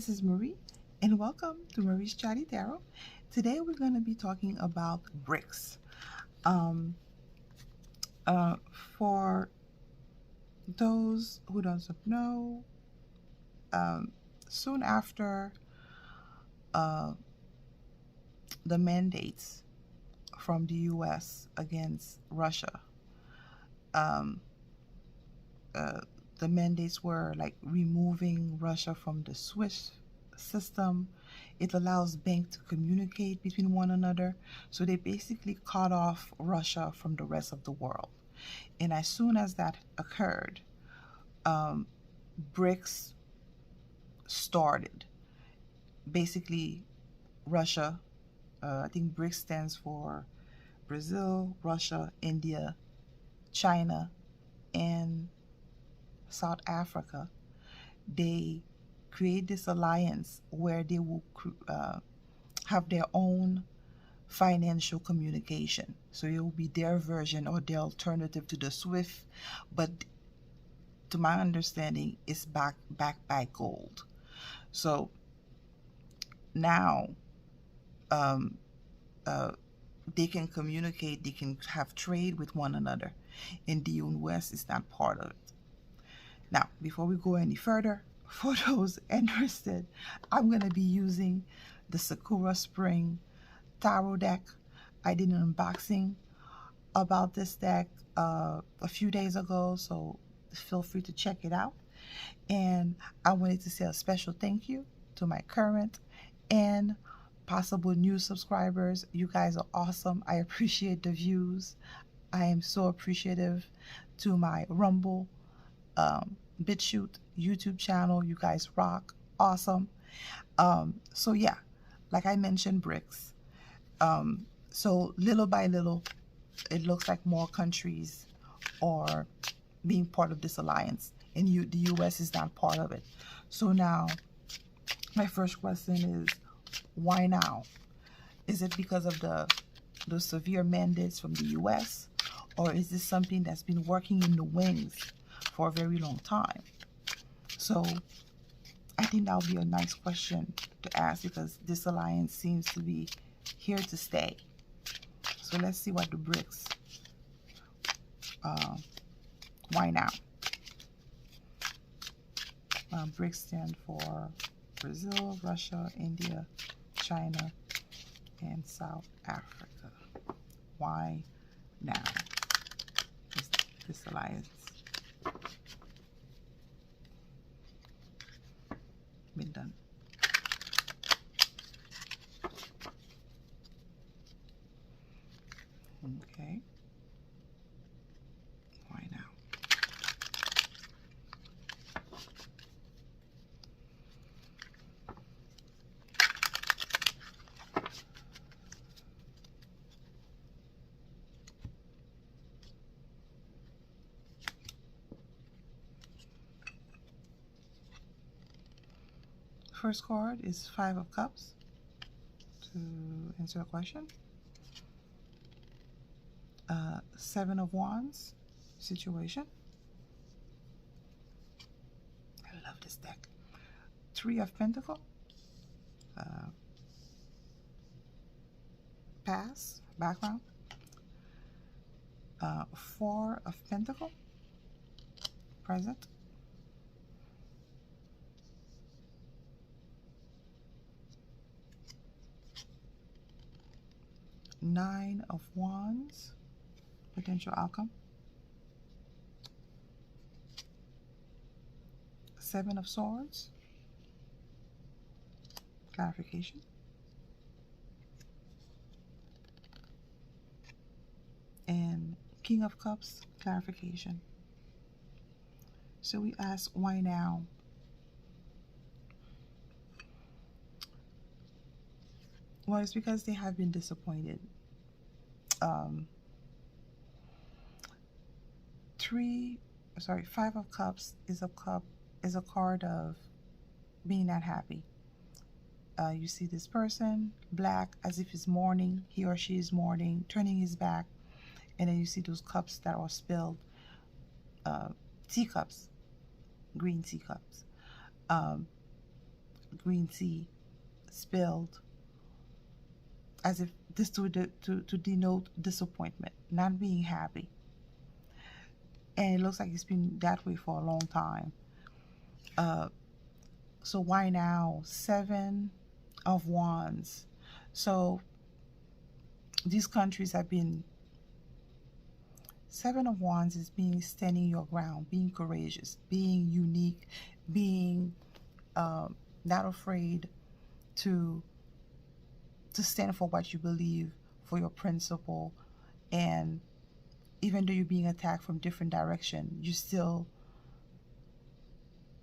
this is Marie, and welcome to Marie's Chatty Tarot. Today we're going to be talking about bricks. Um, for those who don't know, soon after uh, the mandates from the U.S. against Russia, um, uh, the mandates were like removing Russia from the SWIFT system. It allows banks to communicate between one another. So they basically cut off Russia from the rest of the world. And as soon as that occurred, um, BRICS started. Basically, Russia, I think BRICS stands for Brazil, Russia, India, China, and South Africa. They create this alliance where they will have their own financial communication. So it will be their version or their alternative to the SWIFT, but to my understanding, it's backed by gold. So now um, they can communicate, they can have trade with one another, and the US is not part of it. Now, before we go any further, for those interested, I'm going to be using the Sakura Spring Tarot deck. I did an unboxing about this deck a few days ago, so feel free to check it out. And I wanted to say a special thank you to my current and possible new subscribers. You guys are awesome. I appreciate the views. I am so appreciative to my Rumble, BitChute, YouTube channel. You guys rock. Awesome. So yeah, like I mentioned, BRICS. So little by little, it looks like more countries are being part of this alliance, and the US is not part of it. So now, my first question is, why now? Is it because of the severe mandates from the US, or is this something that's been working in the wings for a very long time? So I think that would be a nice question to ask, because this alliance seems to be here to stay. So let's see what the BRICS, why now? BRICS stand for Brazil, Russia, India, China, and South Africa. Why now? This alliance. Been done. Okay. Why now? First card is Five of Cups to answer the question. Seven of Wands, situation. I love this deck. Three of Pentacles, past, background. Four of Pentacles, present. Nine of Wands, potential outcome. Seven of Swords, clarification. And King of Cups, clarification. So we ask, why now? Well, it's because they have been disappointed. Five of Cups is a card of being not happy. You see this person, black, as if he's mourning, he or she is mourning, turning his back, and then you see those cups that are spilled, teacups, green teacups. green tea spilled, as if this to denote disappointment, not being happy. And it looks like it's been that way for a long time. So why now? Seven of Wands. So these countries have been, Seven of Wands is being standing your ground, being courageous, being unique, being not afraid to stand for what you believe, for your principle. And even though you're being attacked from different direction,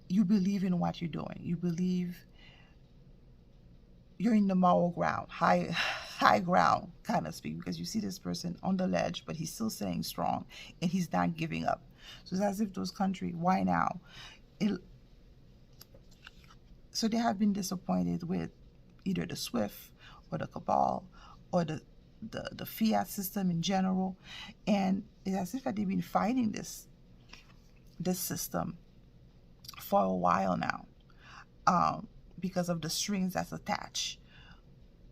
you believe in what you're doing. You believe you're in the moral ground, high ground, kind of speak, because you see this person on the ledge, but he's still staying strong and he's not giving up. So it's as if those countries, why now? So they have been disappointed with either the SWIFT or the cabal or the fiat system in general. And it's as if they've been fighting this system for a while now, because of the strings that's attached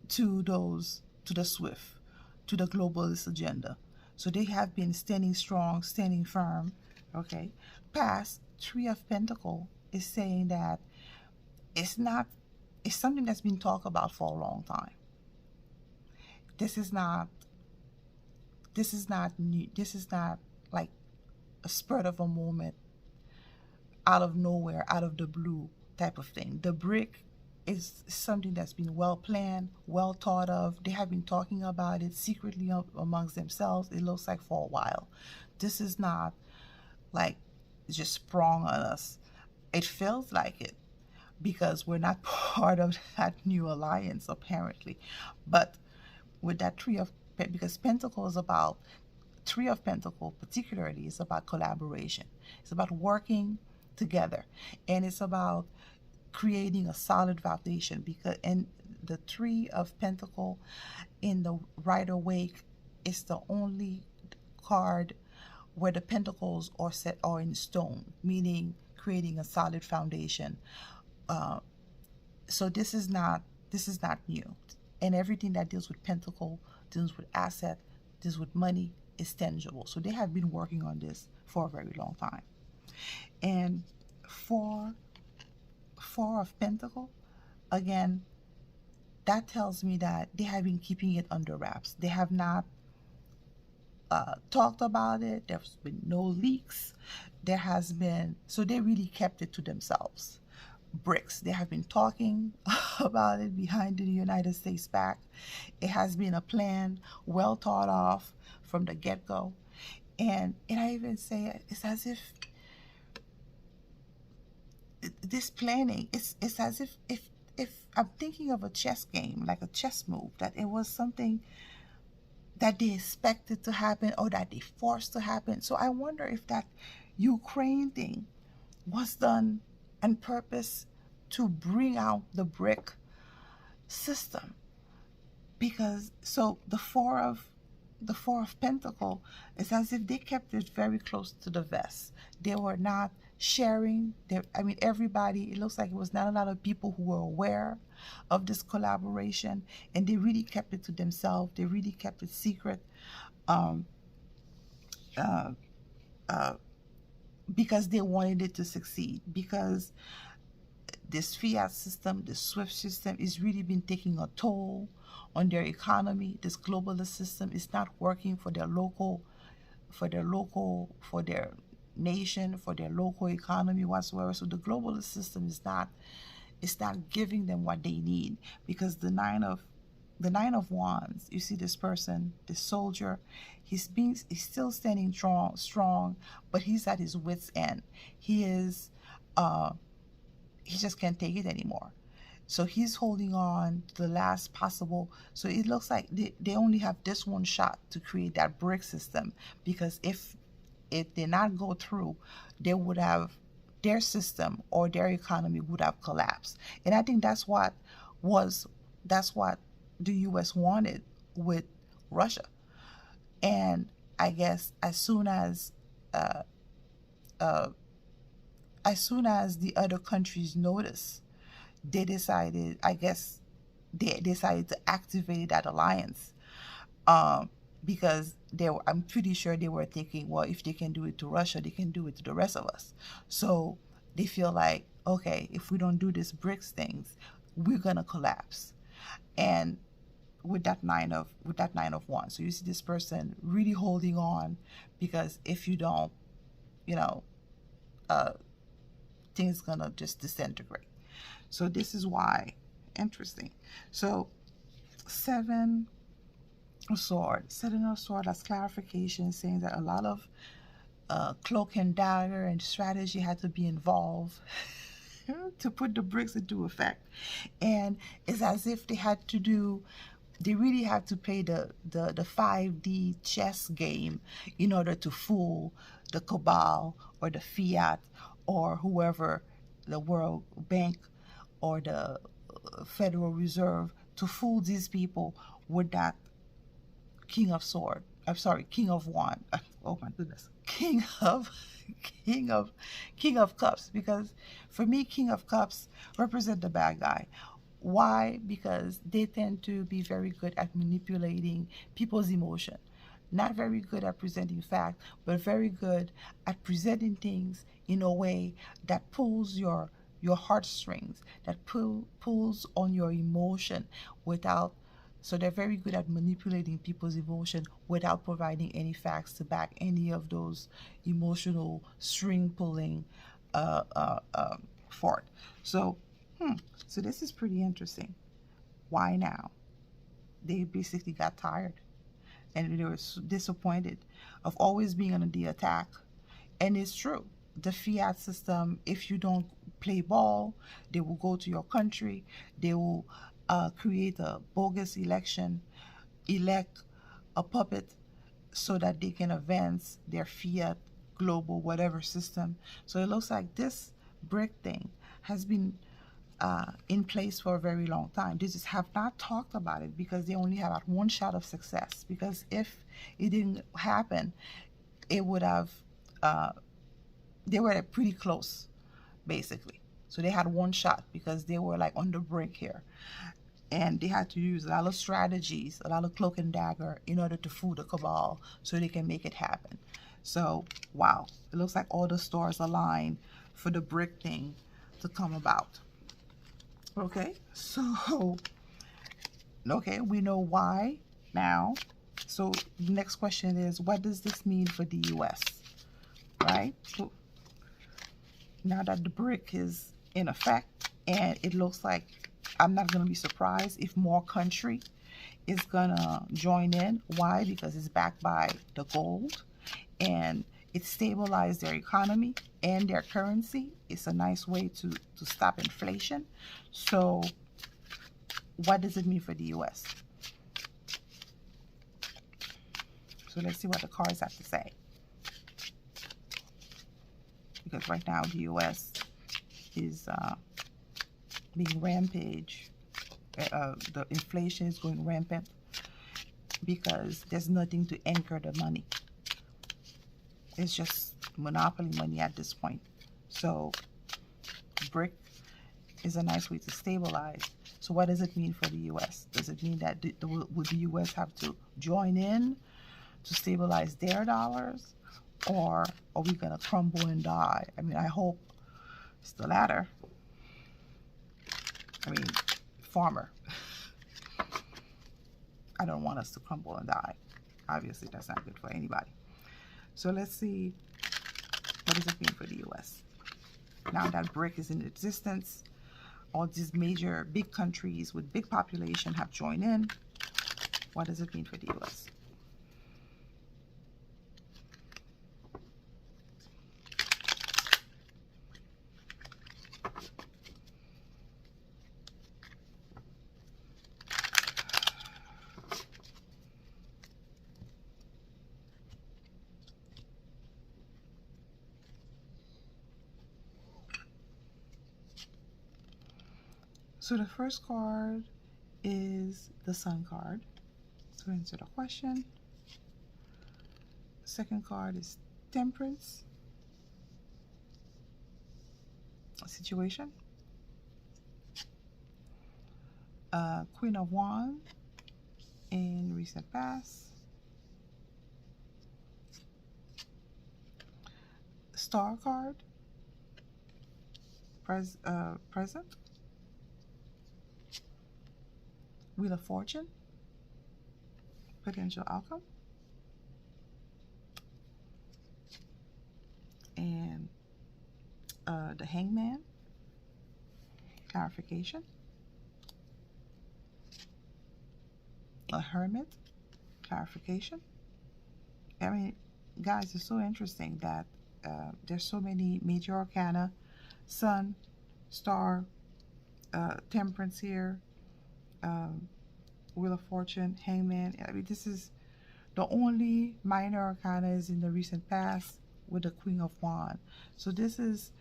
to the SWIFT, to the globalist agenda. So they have been standing strong, standing firm. Okay. Past Three of Pentacles is saying that it's something that's been talked about for a long time. This is not new. This is not like a spurt of a moment, out of nowhere, out of the blue type of thing. The brick is something that's been well planned, well thought of. They have been talking about it secretly amongst themselves, it looks like, for a while. This is not like just sprung on us. It feels like it because we're not part of that new alliance, apparently. But with that because Pentacle is about, Three of Pentacles particularly is about collaboration. It's about working together, and it's about creating a solid foundation. Because and the Three of Pentacles in the Rider Waite is the only card where the pentacles are in stone, meaning creating a solid foundation. So this is not new, and everything that deals with pentacle, deals with asset, deals with money, is tangible. So they have been working on this for a very long time. And Four of Pentacle, again, that tells me that they have been keeping it under wraps. They have not talked about it. There's been no leaks. So they really kept it to themselves. BRICS, they have been talking about it behind the United States back. It has been a plan, well thought of from the get-go. And I even say it's as if this planning, it's as if I'm thinking of a chess game, like a chess move, that it was something that they expected to happen or that they forced to happen. So I wonder if that Ukraine thing was done on purpose to bring out the brick system. Because so the four of Pentacle is as if they kept it very close to the vest. They were not sharing. Everybody, it looks like it was not a lot of people who were aware of this collaboration, and they really kept it to themselves. They really kept it secret, because they wanted it to succeed. Because this fiat system, the SWIFT system, is really been taking a toll on their economy. This globalist system is not working for their nation, for their local economy whatsoever. So the globalist system is not giving them what they need. Because the nine of Wands, you see this person, this soldier, he's still standing strong, but he's at his wit's end. He just can't take it anymore. So he's holding on to the last possible. So it looks like they only have this one shot to create that brick system. Because if it did not go through, they would have, their system or their economy would have collapsed. And I think that's what the U.S. wanted with Russia. And I guess as soon as the other countries notice they decided, I guess, they decided to activate that alliance, um, because I'm pretty sure they were thinking, well, if they can do it to Russia, they can do it to the rest of us. So they feel like, okay, if we don't do this BRICS things, we're gonna collapse. And with that nine of wands, so you see this person really holding on, because if you don't, you know, uh, things gonna just disintegrate. So this is why. Interesting. So seven of sword, seven of sword, that's clarification, saying that a lot of cloak and dagger and strategy had to be involved to put the bricks into effect. And it's as if they really had to play the 5D chess game in order to fool the cabal or the fiat or whoever, the World Bank or the Federal Reserve, to fool these people with that King of Sword. I'm sorry, King of Wand. Oh my goodness, King of King of Cups. Because for me, King of Cups represent the bad guy. Why? Because they tend to be very good at manipulating people's emotion. Not very good at presenting fact, but very good at presenting things in a way that pulls your heartstrings, that pulls on your emotion without. So they're very good at manipulating people's emotion without providing any facts to back any of those emotional string pulling for it. So, so this is pretty interesting. Why now? They basically got tired and they were disappointed of always being under the attack. And it's true. The fiat system, if you don't play ball, they will go to your country. They will create a bogus election, elect a puppet so that they can advance their fiat global whatever system. So it looks like this brick thing has been in place for a very long time. They just have not talked about it because they only have one shot of success. Because if it didn't happen, it would have, they were pretty close, basically. So they had one shot because they were like on the brink here. And they had to use a lot of strategies, a lot of cloak and dagger in order to fool the cabal so they can make it happen. So, wow, it looks like all the stars align for the brick thing to come about. Okay, so, okay, we know why now. So the next question is, what does this mean for the U.S., right? So now that the brick is in effect, and it looks like I'm not going to be surprised if more country is going to join in. Why? Because it's backed by the gold, and it stabilized their economy and their currency. It's a nice way to stop inflation. So what does it mean for the U.S.? So let's see what the cards have to say. Because right now the U.S. is being rampage. The inflation is going rampant because there's nothing to anchor the money. It's just monopoly money at this point. So brick is a nice way to stabilize. So what does it mean for the U.S.? Does it mean that would the U.S. have to join in to stabilize their dollars? Or are we going to crumble and die? I mean, I hope it's the latter. I mean, farmer. I don't want us to crumble and die. Obviously, that's not good for anybody. So let's see, what does it mean for the U.S.? Now that BRIC is in existence, all these major big countries with big population have joined in. What does it mean for the U.S.? So the first card is the Sun card to answer the question. The second card is Temperance, a situation. Queen of Wands in recent past. Star card, present. Wheel of Fortune, potential outcome. And the Hangman, clarification. A Hermit, clarification. I mean, guys, it's so interesting that there's so many major arcana, Sun, Star, Temperance here, Wheel of Fortune, Hangman. I mean, this is the only minor arcana is in the recent past with the Queen of Wands. So this is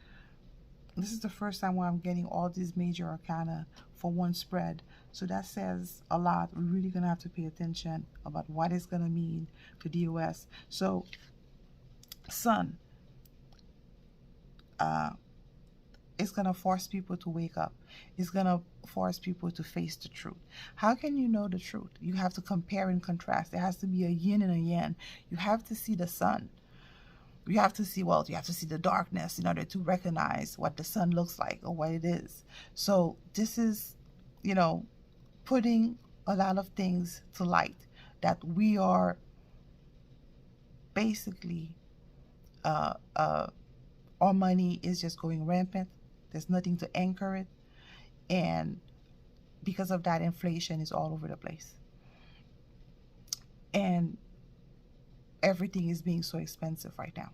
the first time where I'm getting all these major arcana for one spread. So that says a lot. We're really gonna have to pay attention about what it's gonna mean to the US. So Sun, it's gonna force people to wake up. It's gonna force people to face the truth. How can you know the truth? You have to compare and contrast. There has to be a yin and a yang. You have to see the sun. You have to see, well, you have to see the darkness in order to recognize what the sun looks like or what it is. So this is, you know, putting a lot of things to light, that we are basically, our money is just going rampant. There's nothing to anchor it. And because of that, inflation is all over the place. And everything is being so expensive right now.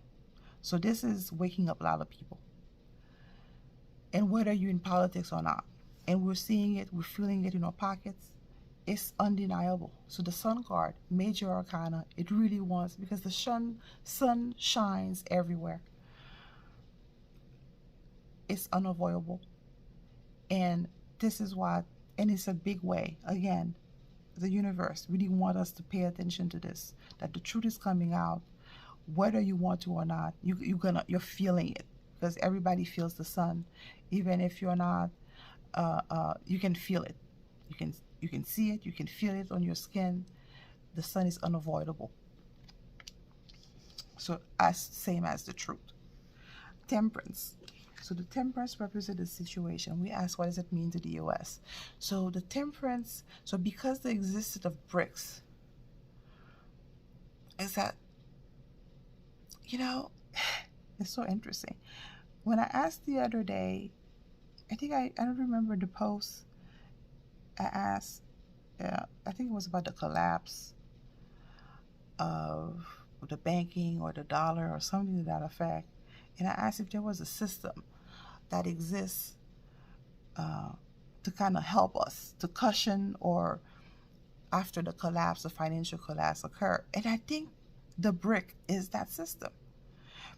So this is waking up a lot of people. And whether you're in politics or not, and we're seeing it, we're feeling it in our pockets, it's undeniable. So the Sun card, major arcana, it really wants, because the sun shines everywhere. It's unavoidable. And this is what, and it's a big way, again, the universe really want us to pay attention to this, that the truth is coming out, whether you want to or not. You're feeling it, because everybody feels the sun. Even if you're not, you can feel it. You can see it, you can feel it on your skin. The sun is unavoidable. So as same as the truth. Temperance. So the temperance represents the situation. We ask, what does it mean to the US? So the temperance, so because the existence of BRICS is that, you know, it's so interesting. When I asked the other day, I think I don't remember the post. I asked, I think it was about the collapse of the banking or the dollar or something to that effect. And I asked if there was a system that exists to kind of help us to cushion or after the collapse, the financial collapse occur. And I think the BRIC is that system,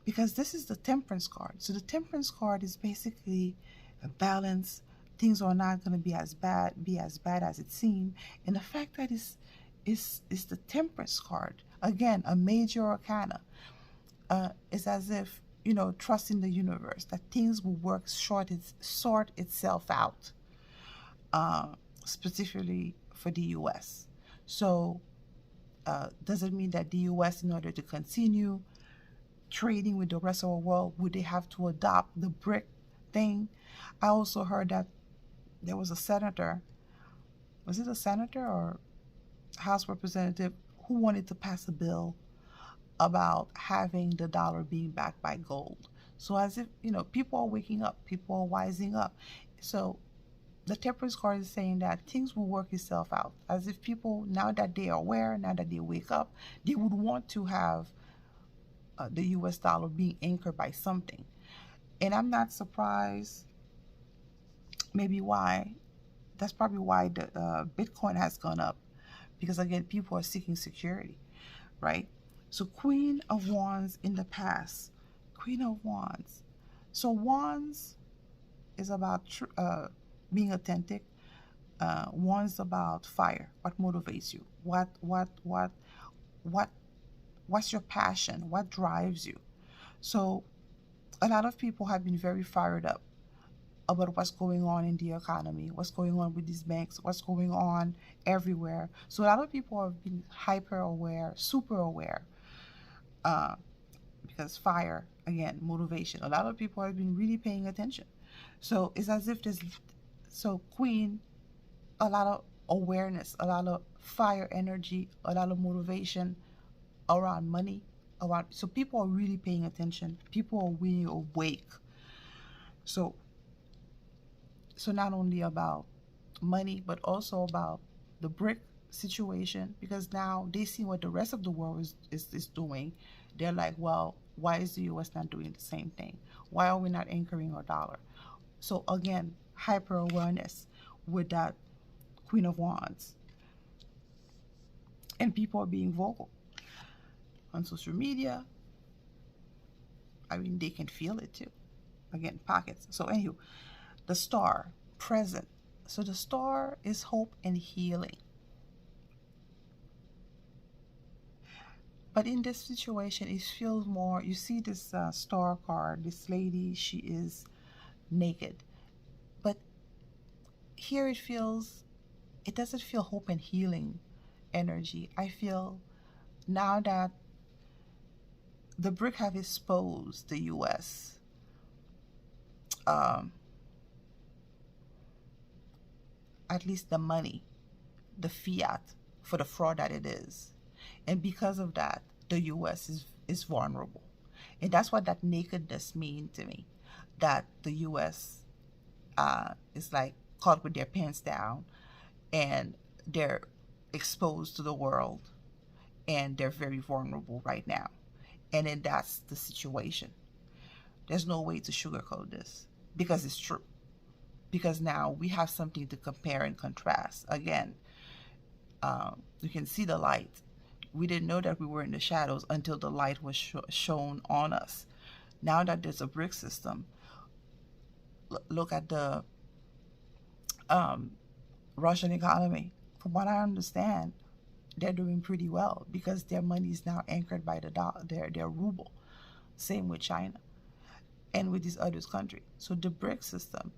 because this is the temperance card. So the temperance card is basically a balance. Things are not going to be as bad as it seems. And the fact that is the temperance card, again, a major arcana, is as if, you know, trusting the universe that things will sort itself out, specifically for the US. So does it mean that the US, in order to continue trading with the rest of the world, would they have to adopt the BRIC thing? I also heard that there was a senator, was it a senator or House representative, who wanted to pass a bill about having the dollar being backed by gold. So as if, you know, people are waking up, people are wising up. So the temperance card is saying that things will work itself out, as if people, now that they are aware, now that they wake up, they would want to have the US dollar being anchored by something. And I'm not surprised, maybe why, that's probably why the Bitcoin has gone up, because again, people are seeking security, right? So Queen of Wands in the past, Queen of Wands. So Wands is about being authentic. Wands about fire. What motivates you? What's your passion? What drives you? So a lot of people have been very fired up about what's going on in the economy, what's going on with these banks, what's going on everywhere. So a lot of people have been hyper aware, super aware, uh, because fire, again, motivation. A lot of people have been really paying attention. So it's as if there's, so Queen, a lot of awareness, a lot of fire energy, a lot of motivation around money, around, so people are really paying attention. People are really awake. So not only about money, but also about the brick situation, because now they see what the rest of the world is doing. They're like, well, why is the US not doing the same thing? Why are we not anchoring our dollar? So again, hyper awareness with that Queen of Wands. And people are being vocal on social media. I mean, they can feel it too. Again, pockets. So anywho, the star, present. So the star is hope and healing. But in this situation, it feels more, you see this star card, this lady, she is naked. But here it feels, it doesn't feel hope and healing energy. I feel now that the BRIC have exposed the US, at least the money, the fiat, for the fraud that it is. And because of that, the US is vulnerable. And that's what that nakedness means to me. That the US is like caught with their pants down, and they're exposed to the world, and they're very vulnerable right now. And then that's the situation. There's no way to sugarcoat this, because it's true. Because now we have something to compare and contrast. Again, you can see the light. We didn't know that we were in the shadows until the light was shown on us. Now that there's a brick system, look at the Russian economy. From what I understand, they're doing pretty well because their money is now anchored by their ruble. Same with China and with these other countries. So the brick system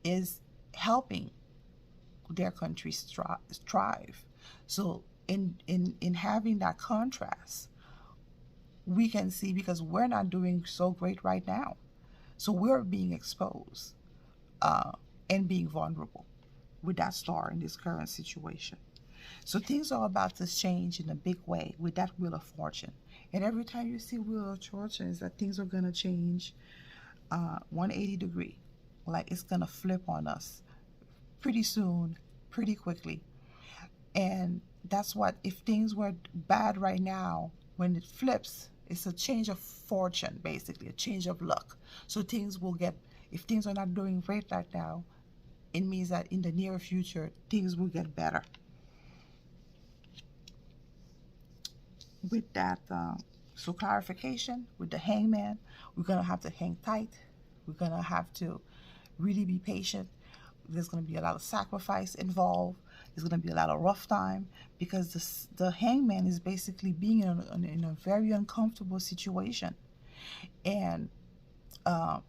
is helping their countries thrive. So in having that contrast, we can see, because we're not doing so great right now, so we're being exposed and being vulnerable with that star in this current situation. So things are about to change in a big way with that Wheel of Fortune. And every time you see Wheel of Fortune, is that things are going to change 180 degree. Like it's going to flip on us pretty soon, pretty quickly. And that's what, if things were bad right now, when it flips, it's a change of fortune, basically, a change of luck. So things will get, if things are not doing great right now, it means that in the near future, things will get better. With that, so clarification, with the Hangman, we're going to have to hang tight. We're going to have to really be patient. There's going to be a lot of sacrifice involved. There's going to be a lot of rough time, because the Hangman is basically being in a very uncomfortable situation. And that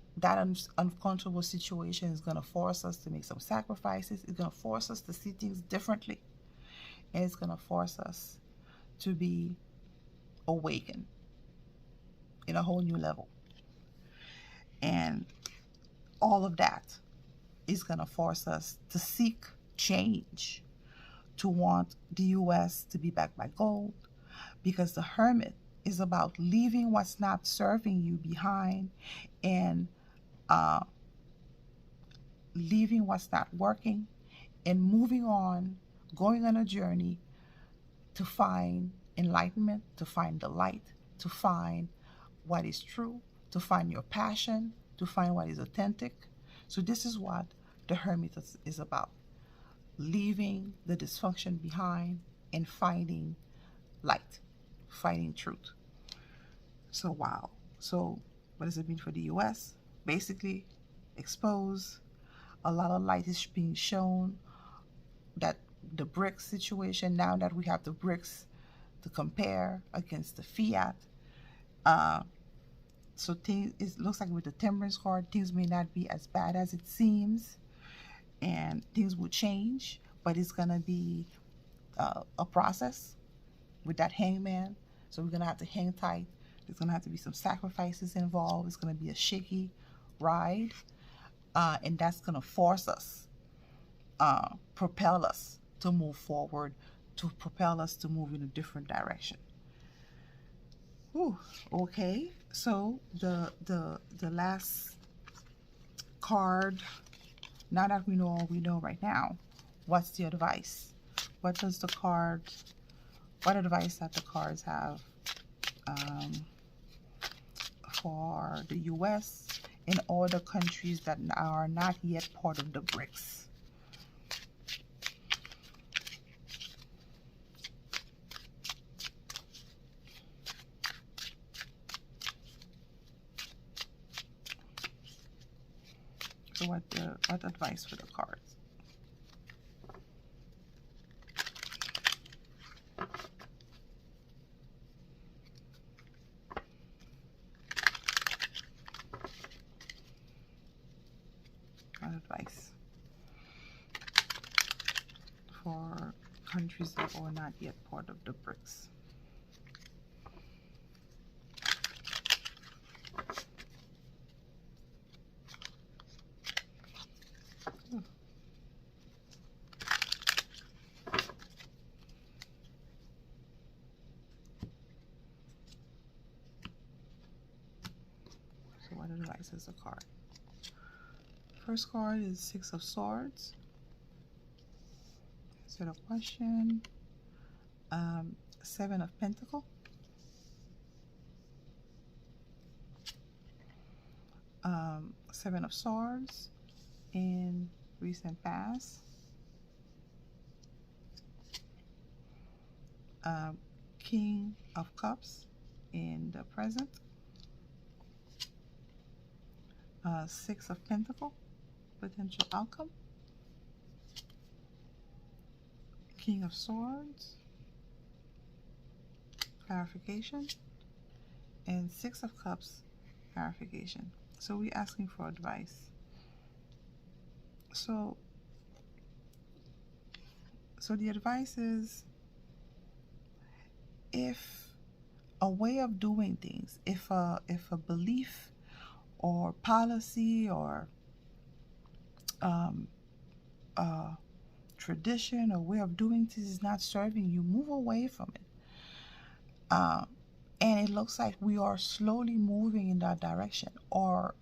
uncomfortable situation is going to force us to make some sacrifices. It's going to force us to see things differently. And it's going to force us to be awakened in a whole new level. And all of that is going to force us to seek change, to want the US to be backed by gold, because the Hermit is about leaving what's not serving you behind, and leaving what's not working, and moving on, going on a journey to find enlightenment, to find the light, to find what is true, to find your passion, to find what is authentic. So this is what the Hermit is about. Leaving the dysfunction behind and finding light, finding truth. So wow. So what does it mean for the US? Basically, expose. A lot of light is being shown. That the BRICS situation, now that we have the BRICS to compare against the fiat, So things, it looks like with the Temperance card, things may not be as bad as it seems, and things will change, but it's gonna be a process with that Hangman. So we're gonna have to hang tight. There's gonna have to be some sacrifices involved. It's gonna be a shaky ride, and that's gonna force us, propel us to move forward, to propel us to move in a different direction. Whew, okay, so the last card. Now that we know all we know right now, what's the advice? What does the card? What advice that the cards have for the U.S. and all the countries that are not yet part of the BRICS? So what advice for the cards? What advice for countries that are not yet part of the BRICS? So what advice is the card? First card is Six of Swords. Answer the question. Seven of Pentacles. Seven of Swords in recent past. King of Cups in the present. Six of Pentacles, potential outcome. King of Swords, clarification. And Six of Cups, clarification. So we're asking for advice. So the advice is, if a way of doing things, if a belief or policy or tradition or way of doing things is not serving you, move away from it. And it looks like we are slowly moving in that direction, or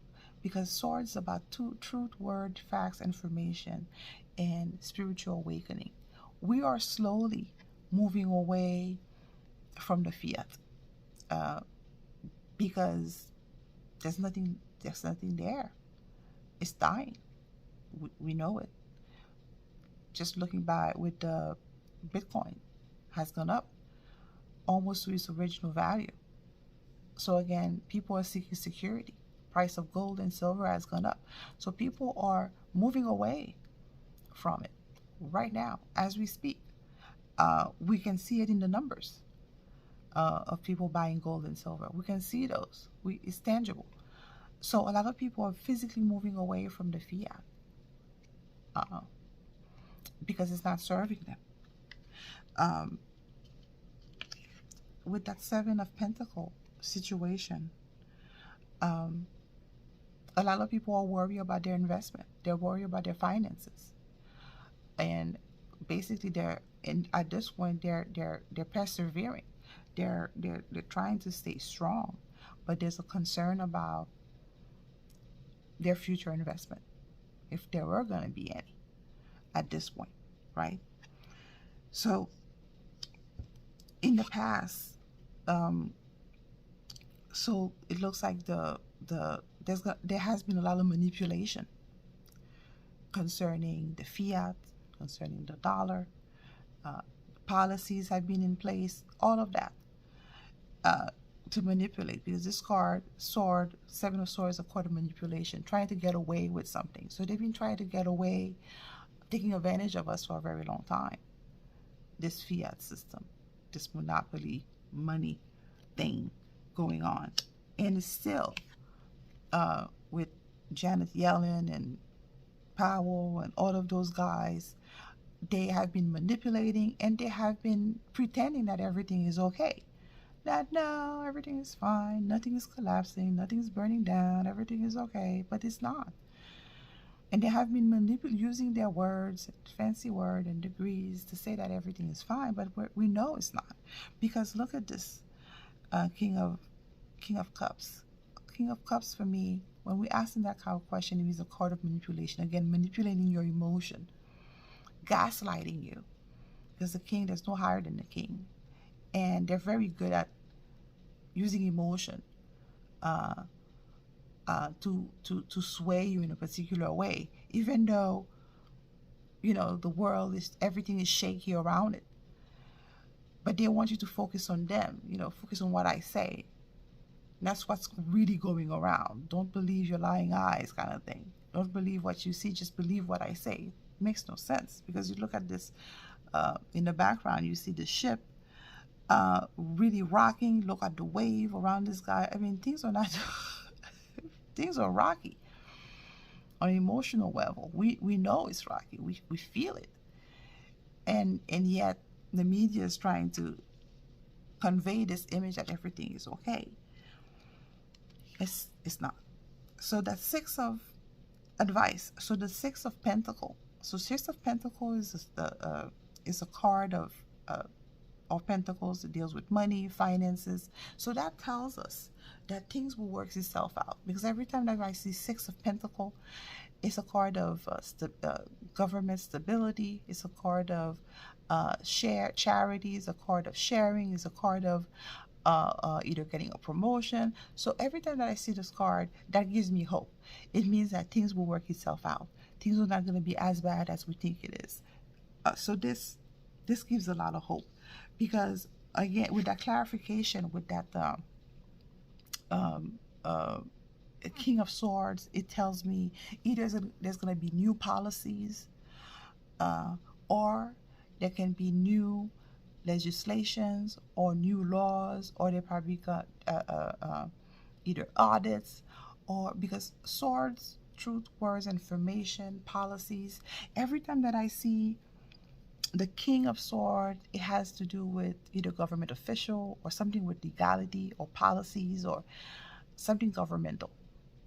because Swords is about truth, word, facts, information, and spiritual awakening. We are slowly moving away from the fiat, because there's nothing there. It's dying. We know it. Just looking by with the Bitcoin has gone up almost to its original value. So again, people are seeking security. Price of gold and silver has gone up. So people are moving away from it right now as we speak. We can see it in the numbers of people buying gold and silver. We can see those. It's tangible. So a lot of people are physically moving away from the fiat because it's not serving them. With that Seven of Pentacles situation, a lot of people are worried about their investment. They're worried about their finances, and basically at this point they're persevering. They're trying to stay strong, but there's a concern about their future investment, if there were going to be any at this point, right? So in the past, so it looks like there has been a lot of manipulation concerning the fiat, concerning the dollar. Policies have been in place, all of that, to manipulate, because this card, Sword, Seven of Swords, is a card of manipulation, trying to get away with something. So they've been trying to get away, taking advantage of us for a very long time. This fiat system, this monopoly money thing going on. And it's still with Janet Yellen and Powell and all of those guys, they have been manipulating and they have been pretending that everything is okay. That no, everything is fine, nothing is collapsing, nothing is burning down, everything is okay, but it's not. And they have been using their words, fancy word and degrees to say that everything is fine, but we know it's not. Because look at this King of Cups. King of Cups for me, when we ask him that kind of question, it is a card of manipulation. Again, manipulating your emotion, gaslighting you. Because the king, there's no higher than the king. And they're very good at using emotion uh, to sway you in a particular way, even though the world is, everything is shaky around it. But they want you to focus on them, focus on what I say. And that's what's really going around. Don't believe your lying eyes, kind of thing. Don't believe what you see, just believe what I say. It makes no sense, because you look at this in the background, you see the ship really rocking. Look at the wave around this guy. I mean, things are not things are rocky on an emotional level. We know it's rocky. We feel it. And yet the media is trying to convey this image that everything is okay. It's not. So that Six of Advice. So the Six of Pentacle. So Six of Pentacle is a card of Pentacles. It deals with money, finances. So that tells us that things will work itself out. Because every time that I see Six of Pentacle, it's a card of government stability. It's a card of charity. It's a card of sharing. It's a card of either getting a promotion. So every time that I see this card, that gives me hope. It means that things will work itself out. Things are not going to be as bad as we think it is. So this gives a lot of hope, because again, with that clarification, with that King of Swords, it tells me either there's going to be new policies, or there can be new legislations or new laws, or they probably got either audits, or because swords, truth, words, information, policies. Every time that I see the King of Swords, it has to do with either government official or something with legality or policies or something governmental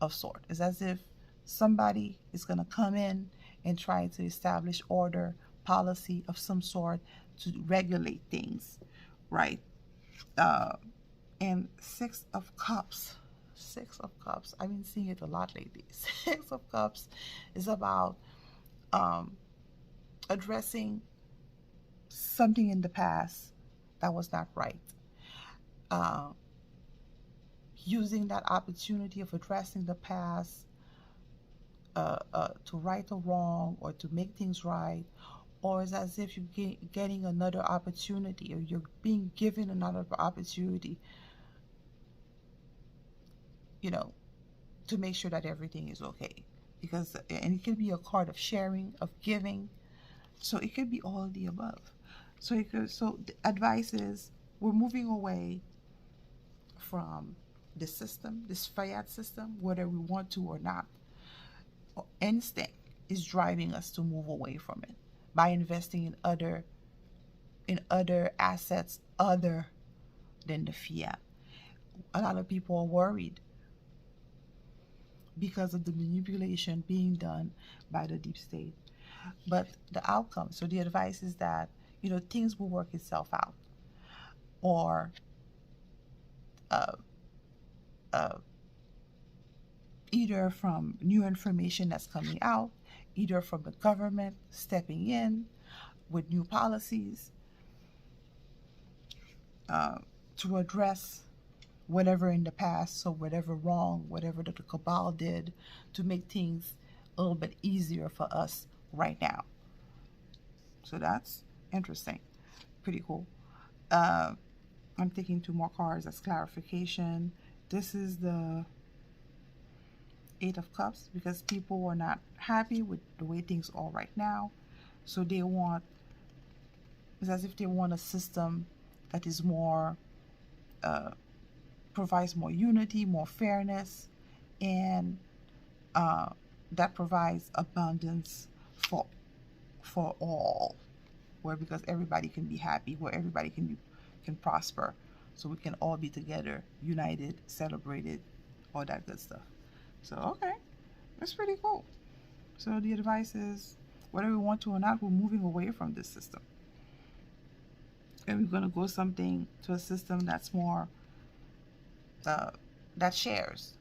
of sort. It's as if somebody is going to come in and try to establish order, policy of some sort to regulate things, right? And Six of Cups. Six of Cups. I've been seeing it a lot lately. Six of Cups is about addressing something in the past that was not right. Using that opportunity of addressing the past to right the wrong or to make things right, or it's as if you're getting another opportunity, or you're being given another opportunity, to make sure that everything is okay. Because, and it could be a card of sharing, of giving, so it could be all of the above. So the advice is, we're moving away from the system, this fiat system, whether we want to or not. Instinct is driving us to move away from it by investing in other assets other than the fiat. A lot of people are worried because of the manipulation being done by the deep state. But the outcome, so the advice is that, things will work itself out. Or either from new information that's coming out, either from the government stepping in with new policies to address whatever in the past, so whatever wrong, whatever that the cabal did, to make things a little bit easier for us right now. So that's interesting. Pretty cool. I'm taking two more cards as clarification. This is the Eight of Cups, because people are not happy with the way things are right now. So it's as if they want a system that is more provides more unity, more fairness, and that provides abundance for all, where because everybody can be happy, where everybody can prosper, so we can all be together, united, celebrated, all that good stuff. So okay, that's pretty cool. So the advice is, whether we want to or not, we're moving away from this system, and we're going to go something to a system that's more that shares,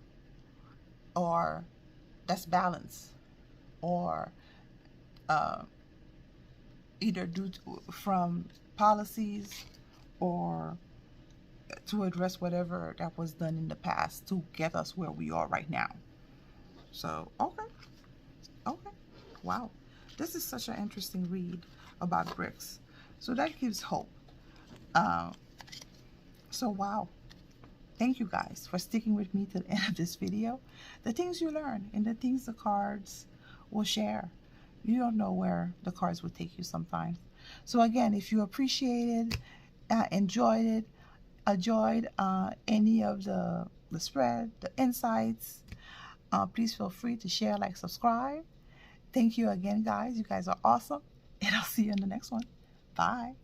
or that's balanced, or uh, either due to, from policies, or to address whatever that was done in the past to get us where we are right now. So okay, okay, wow, this is such an interesting read about bricks. So that gives hope. Uh, so wow, thank you guys for sticking with me to the end of this video. The things you learn and the things the cards will share. You don't know where the cards will take you sometimes. So again, if you appreciated, enjoyed any of the spread, the insights, please feel free to share, like, subscribe. Thank you again, guys. You guys are awesome. And I'll see you in the next one. Bye.